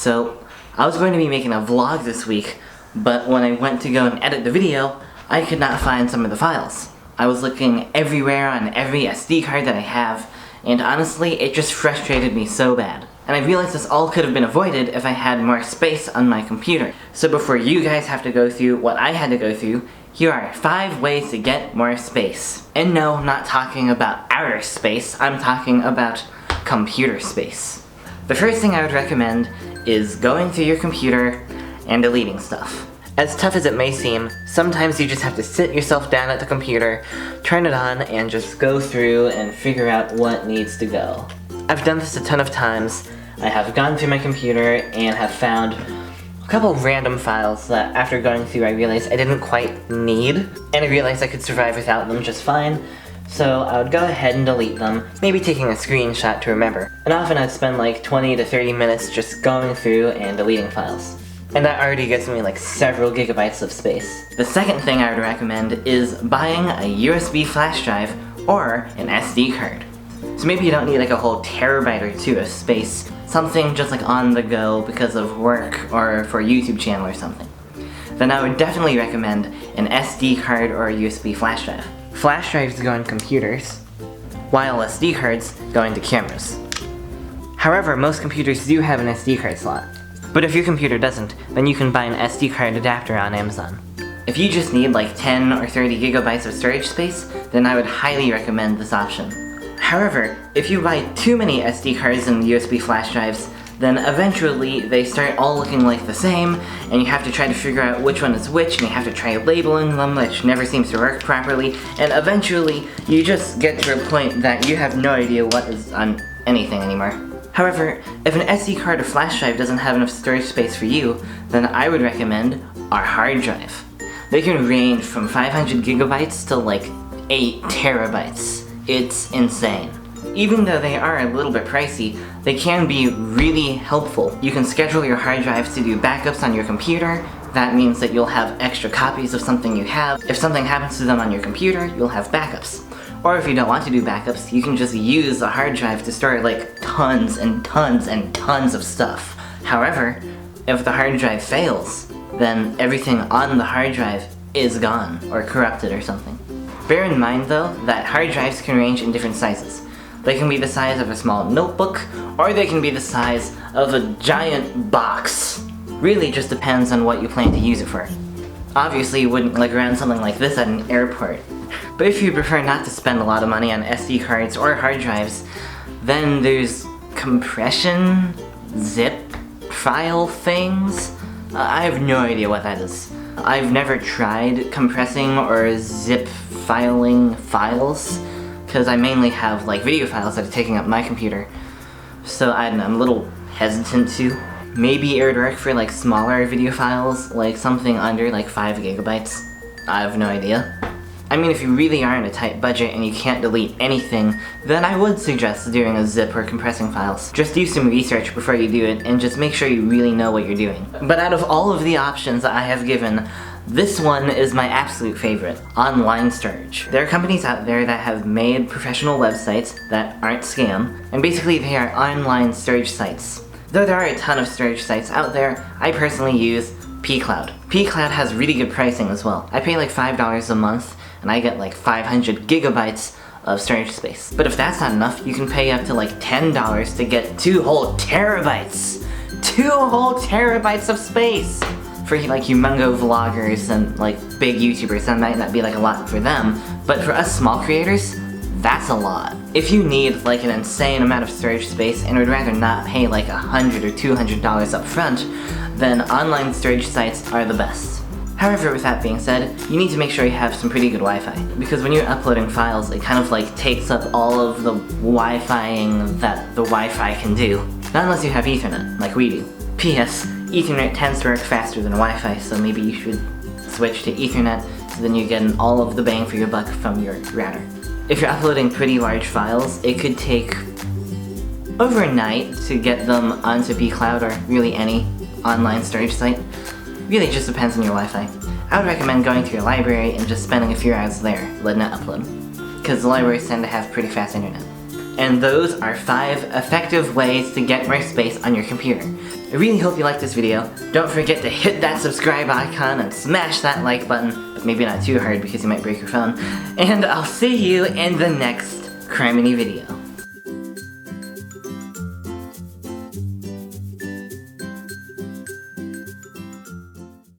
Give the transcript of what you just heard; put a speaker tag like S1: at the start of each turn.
S1: So, I was going to be making a vlog this week, but when I went to go and edit the video, I could not find some of the files. I was looking everywhere on every SD card that I have, and honestly, it just frustrated me so bad. And I realized this all could have been avoided if I had more space on my computer. So before you guys have to go through what I had to go through, here are 5 ways to get more space. And no, I'm not talking about outer space, I'm talking about computer space. The first thing I would recommend is going through your computer and deleting stuff. As tough as it may seem, sometimes you just have to sit yourself down at the computer, turn it on, and just go through and figure out what needs to go. I've done this a ton of times. I have gone through my computer and have found a couple of random files that after going through I realized I didn't quite need, and I realized I could survive without them just fine. So I would go ahead and delete them, maybe taking a screenshot to remember. And often I'd spend like 20 to 30 minutes just going through and deleting files. And that already gets me like several gigabytes of space. The second thing I would recommend is buying a USB flash drive or an SD card. So maybe you don't need like a whole terabyte or 2 of space, something just like on the go because of work or for a YouTube channel or something. Then I would definitely recommend an SD card or a USB flash drive. Flash drives go on computers, while SD cards go into cameras. However, most computers do have an SD card slot. But if your computer doesn't, then you can buy an SD card adapter on Amazon. If you just need like 10 or 30 gigabytes of storage space, then I would highly recommend this option. However, if you buy too many SD cards and USB flash drives, then eventually they start all looking like the same, and you have to try to figure out which one is which, and you have to try labeling them, which never seems to work properly, and eventually you just get to a point that you have no idea what is on anything anymore. However, if an SD card or flash drive doesn't have enough storage space for you, then I would recommend our hard drive. They can range from 500 gigabytes to like 8 terabytes. It's insane. Even though they are a little bit pricey, they can be really helpful. You can schedule your hard drives to do backups on your computer. That means that you'll have extra copies of something you have. If something happens to them on your computer, you'll have backups. Or if you don't want to do backups, you can just use a hard drive to store like tons and tons and tons of stuff. However, if the hard drive fails, then everything on the hard drive is gone or corrupted or something. Bear in mind though that hard drives can range in different sizes. They can be the size of a small notebook, or they can be the size of a giant box. Really just depends on what you plan to use it for. Obviously you wouldn't lug around something like this at an airport. But if you prefer not to spend a lot of money on SD cards or hard drives, then there's compression, zip file things. I have no idea what that is. I've never tried compressing or zip filing files, because I mainly have like video files that are taking up my computer. So I'm a little hesitant to. Maybe it would work for like smaller video files, like something under like 5 gigabytes. I have no idea. I mean, if you really are on a tight budget and you can't delete anything, then I would suggest doing a zip or compressing files. Just do some research before you do it, and just make sure you really know what you're doing. But out of all of the options that I have given, this one is my absolute favorite, online storage. There are companies out there that have made professional websites that aren't scam, and basically they are online storage sites. Though there are a ton of storage sites out there, I personally use MacLeod. MacLeod has really good pricing as well. I pay like $5 a month, and I get like 500 gigabytes of storage space. But if that's not enough, you can pay up to like $10 to get 2 whole terabytes! 2 whole terabytes of space! For like humongo vloggers and like big YouTubers, that might not be like a lot for them, but for us small creators, that's a lot. If you need like an insane amount of storage space and would rather not pay like $100 or $200 up front, then online storage sites are the best. However, with that being said, you need to make sure you have some pretty good Wi-Fi, because when you're uploading files, it kind of like takes up all of the Wi-Fiing that the Wi-Fi can do. Not unless you have Ethernet, like we do. P.S. Ethernet tends to work faster than Wi-Fi, so maybe you should switch to Ethernet, so then you're getting all of the bang for your buck from your router. If you're uploading pretty large files, it could take overnight to get them onto MacLeod or really any online storage site. Really just depends on your Wi-Fi. I would recommend going to your library and just spending a few hours there, letting it upload. Because the libraries tend to have pretty fast internet. And those are 5 effective ways to get more space on your computer. I really hope you liked this video. Don't forget to hit that subscribe icon and smash that like button, but maybe not too hard because you might break your phone. And I'll see you in the next Criminy video.